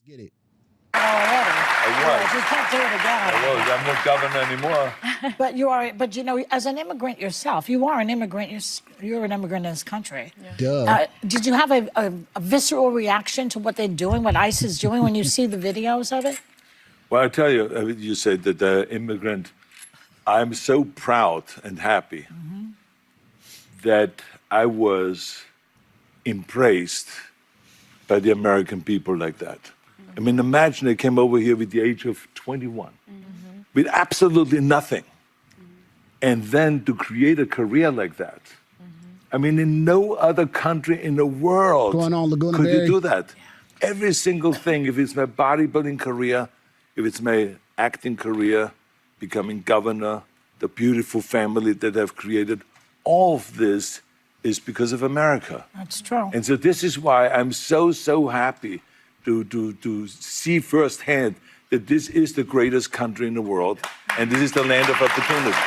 Get it. Already. I was. You can't do it again. I'm not governor anymore. But you are. But you know, as an immigrant yourself, you are an immigrant. You're an immigrant in this country. Yeah. Duh. Did you have a visceral reaction to what they're doing, what ICE is doing, when you see the videos of it? Well, I tell you, you said that the immigrant. I'm so proud and happy that I was embraced by the American people like that. I mean, imagine they came over here with the age of 21, with absolutely nothing. And then to create a career like that. I mean, in no other country in the world could you do that. Every single thing, if it's my bodybuilding career, if it's my acting career, becoming governor, the beautiful family that I've created, all of this is because of America. That's true. And so this is why I'm so happy to see firsthand that this is the greatest country in the world, and this is the land of opportunity.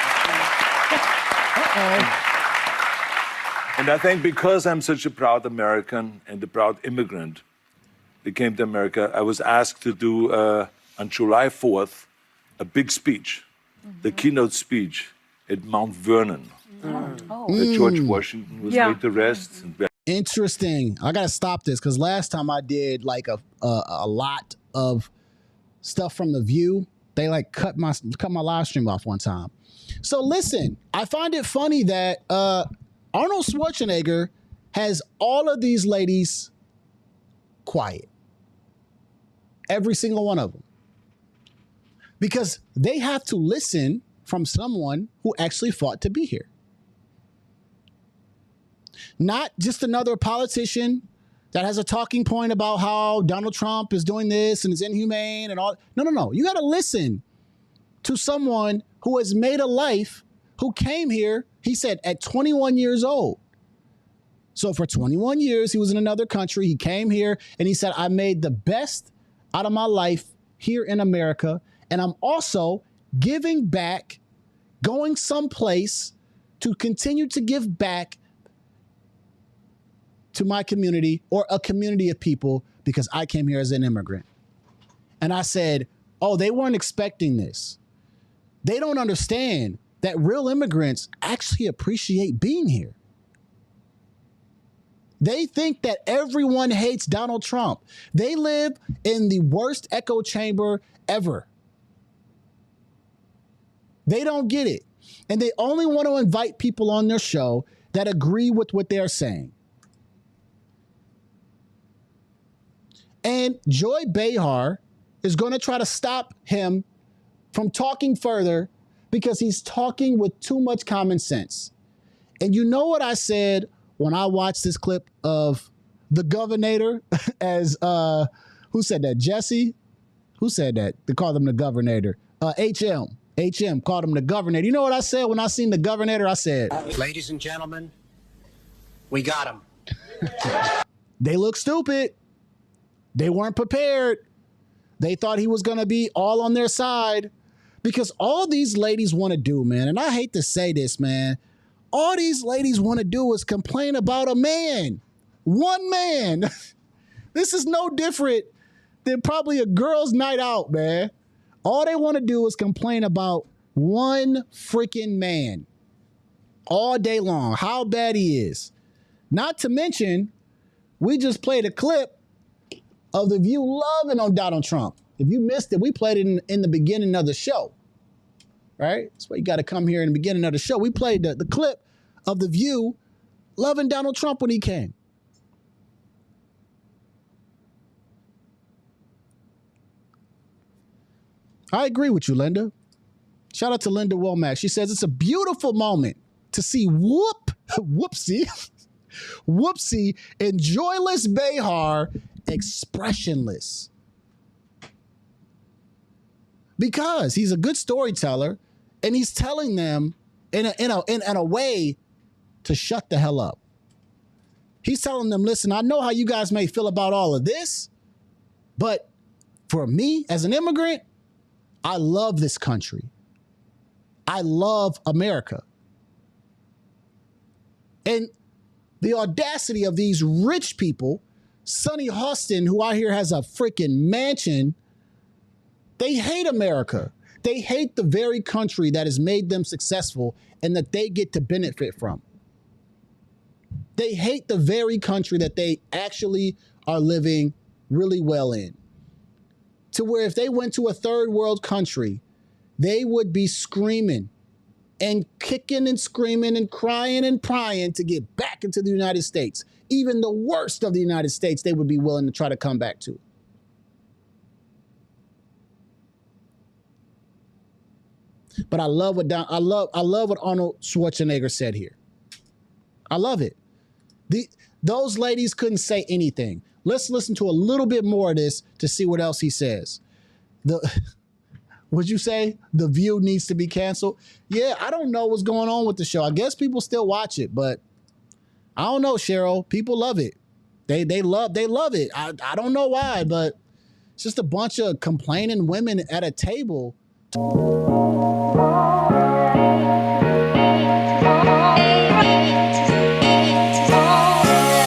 And I think because I'm such a proud American and a proud immigrant that came to America, I was asked to do, on July 4th, a big speech, the keynote speech at Mount Vernon, where George Washington was laid to rest. Interesting. I gotta stop this because last time I did like a lot of stuff from The View, they like cut my live stream off one time. So listen, I find it funny that Arnold Schwarzenegger has all of these ladies quiet, every single one of them, because they have to listen from someone who actually fought to be here. Not just another politician that has a talking point about how Donald Trump is doing this and is inhumane and all. No. You got to listen to someone who has made a life, who came here, he said, at 21 years old. So for 21 years, he was in another country. He came here and he said, I made the best out of my life here in America. And I'm also giving back, going someplace to continue to give back to my community or a community of people because I came here as an immigrant. And I said, oh, they weren't expecting this. They don't understand that real immigrants actually appreciate being here. They think that everyone hates Donald Trump. They live in the worst echo chamber ever. They don't get it. And they only want to invite people on their show that agree with what they're saying. And Joy Behar is going to try to stop him from talking further because he's talking with too much common sense. And you know what I said when I watched this clip of the governor as, who said that? Jesse? Who said that? They called him the governor. HM called him the governor. You know what I said when I seen the governor? I said, ladies and gentlemen, we got him. They look stupid. They weren't prepared. They thought he was going to be all on their side because all these ladies want to do, man, and I hate to say this, man, all these ladies want to do is complain about a man. One man. This is no different than probably a girl's night out, man. All they want to do is complain about one freaking man all day long, how bad he is. Not to mention, we just played a clip of The View loving on Donald Trump. If you missed it, we played it in the beginning of the show, right? That's why you got to come here in the beginning of the show. We played the clip of The View loving Donald Trump when he came. I agree with you, Linda. Shout out to Linda Womack. She says it's a beautiful moment to see Whoopsie and Joyless Behar expressionless. Because he's a good storyteller and he's telling them in a way to shut the hell up. He's telling them, listen, I know how you guys may feel about all of this, but for me as an immigrant, I love this country. I love America. And the audacity of these rich people Sonny Hostin, who I hear has a freaking mansion, they hate America. They hate the very country that has made them successful and that they get to benefit from. They hate the very country that they actually are living really well in. To where if they went to a third world country, they would be screaming and kicking and screaming and crying and prying to get back into the United States. Even the worst of the United States, they would be willing to try to come back to. But I love what Arnold Schwarzenegger said here. I love it. Those ladies couldn't say anything. Let's listen to a little bit more of this to see what else he says. Would you say The View needs to be canceled? Yeah, I don't know what's going on with the show. I guess people still watch it, but I don't know, Cheryl. People love it. They love it. I don't know why, but it's just a bunch of complaining women at a table.